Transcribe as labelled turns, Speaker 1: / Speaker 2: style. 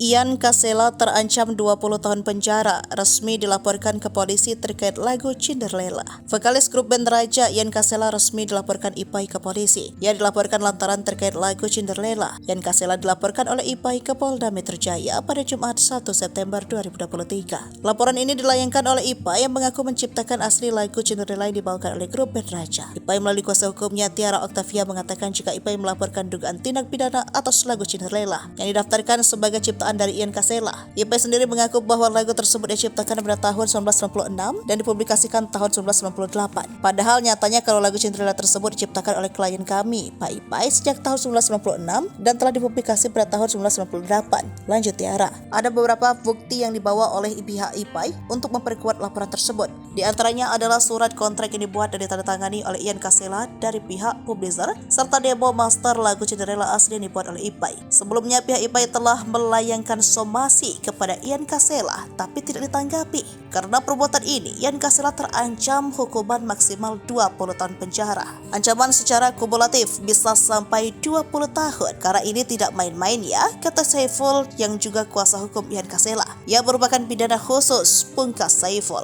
Speaker 1: Ian Kasela terancam 20 tahun penjara, resmi dilaporkan ke polisi terkait lagu Cinderella. Vokalis grup band Raja Ian Kasela resmi dilaporkan IPAI ke polisi. Ia dilaporkan lantaran terkait lagu Cinderella. Ian Kasela dilaporkan oleh IPAI ke Polda Metro Jaya pada Jumat 1 September 2023. Laporan ini dilayangkan oleh IPAI yang mengaku menciptakan asli lagu Cinderella yang dibawakan oleh grup band Raja. IPAI melalui kuasa hukumnya Tiara Octavia mengatakan jika IPAI melaporkan dugaan tindak pidana atas lagu Cinderella yang didaftarkan sebagai ciptaan dari Ian Kasela. IPAI sendiri mengaku bahwa lagu tersebut diciptakan pada tahun 1996 dan dipublikasikan tahun 1998. Padahal nyatanya kalau lagu Cinderella tersebut diciptakan oleh klien kami, Pak IPAI, sejak tahun 1996 dan telah dipublikasi pada tahun 1998. Lanjut Tiara. Ada beberapa bukti yang dibawa oleh pihak IPAI untuk memperkuat laporan tersebut. Di antaranya adalah surat kontrak yang dibuat dan ditandatangani oleh Ian Kasela dari pihak publisher serta demo master lagu Cinderella asli yang dibuat oleh IPAI. Sebelumnya pihak IPAI telah melayangkan somasi kepada Ian Kasela tapi tidak ditanggapi. Karena perbuatan ini, Ian Kasela terancam hukuman maksimal 20 tahun penjara. Ancaman secara kumulatif bisa sampai 20 tahun. Karena ini tidak main-main ya, kata Saiful yang juga kuasa hukum Ian Kasela. Ia merupakan pidana khusus, pungkas Saiful.